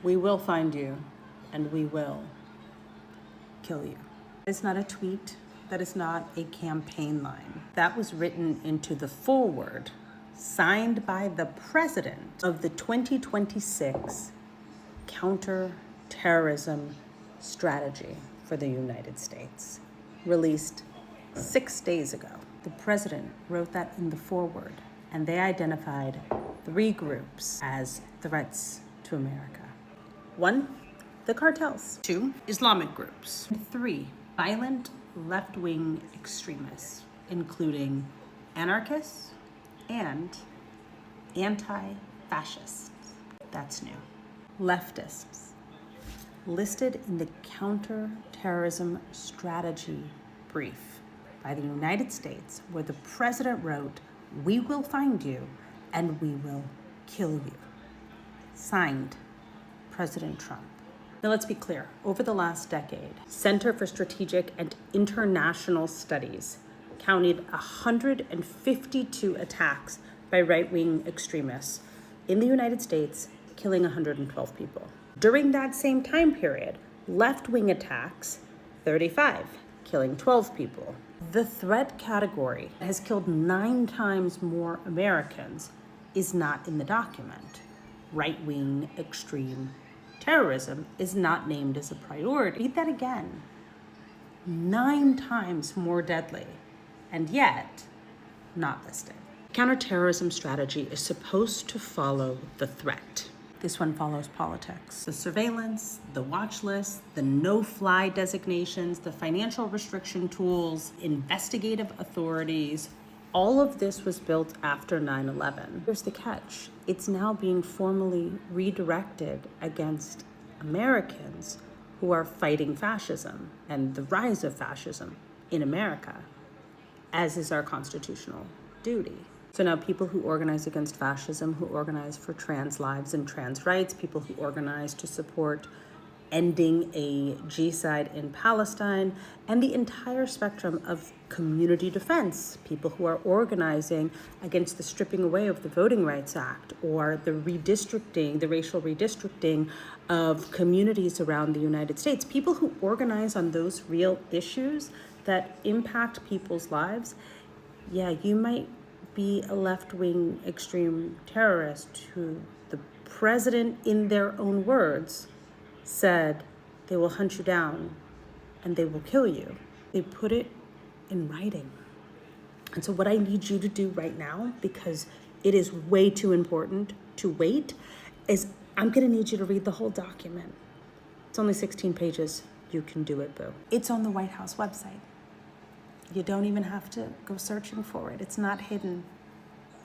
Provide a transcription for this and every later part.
We will find you and we will kill you. It's not a tweet. That is not a campaign line. That was written into the foreword signed by the president of the 2026 counterterrorism strategy for the United States, released 6 days ago. The president wrote that in the foreword, and they identified 3 groups as threats to America. 1, the cartels. 2, Islamic groups. 3, violent left-wing extremists, including anarchists and anti-fascists. That's new. Leftists, listed in the counterterrorism strategy brief by the United States, where the president wrote, "We will find you and we will kill you." Signed, President Trump. Now let's be clear, over the last decade, Center for Strategic and International Studies counted 152 attacks by right-wing extremists in the United States, killing 112 people. During that same time period, left-wing attacks, 35, killing 12 people. The threat category has killed 9 times more Americans is not in the document. Right-wing extreme terrorism is not named as a priority. Read that again. 9 times more deadly, and yet not listed. Counterterrorism strategy is supposed to follow the threat. This one follows politics. The surveillance, the watch list, the no-fly designations, the financial restriction tools, investigative authorities, all of this was built after 9/11. Here's the catch. It's now being formally redirected against Americans who are fighting fascism and the rise of fascism in America, as is our constitutional duty. So now people who organize against fascism, who organize for trans lives and trans rights, people who organize to support ending a genocide in Palestine, and the entire spectrum of community defense, people who are organizing against the stripping away of the Voting Rights Act or the redistricting, the racial redistricting of communities around the United States, people who organize on those real issues that impact people's lives. Yeah, you might be a left-wing extreme terrorist who the president, in their own words, said they will hunt you down and they will kill you. They put it in writing. And so what I need you to do right now, because it is way too important to wait, is I'm gonna need you to read the whole document. It's only 16 pages. You can do it, boo. It's on the White House website. You don't even have to go searching for it. It's not hidden.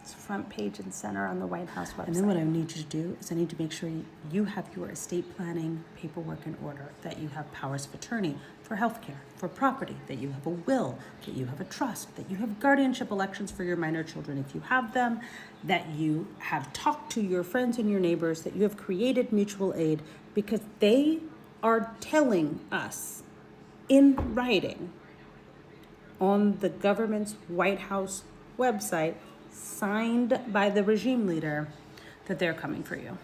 It's front page and center on the White House website. And then what I need you to do is I need to make sure you have your estate planning paperwork in order, that you have powers of attorney for healthcare, for property, that you have a will, that you have a trust, that you have guardianship elections for your minor children if you have them, that you have talked to your friends and your neighbors, that you have created mutual aid, because they are telling us in writing on the government's White House website, signed by the regime leader, that they're coming for you.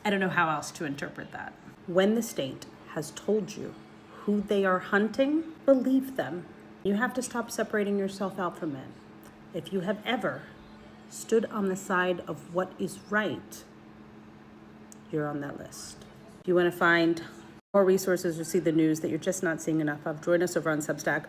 I don't know how else to interpret that. When the state has told you who they are hunting, believe them. You have to stop separating yourself out from it. If you have ever stood on the side of what is right, you're on that list. If you want to find more resources or see the news that you're just not seeing enough of, join us over on Substack.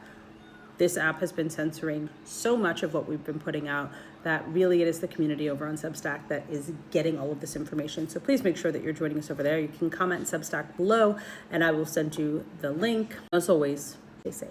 This app has been censoring so much of what we've been putting out that really it is the community over on Substack that is getting all of this information. So please make sure that you're joining us over there. You can comment Substack below and I will send you the link. As always, stay safe.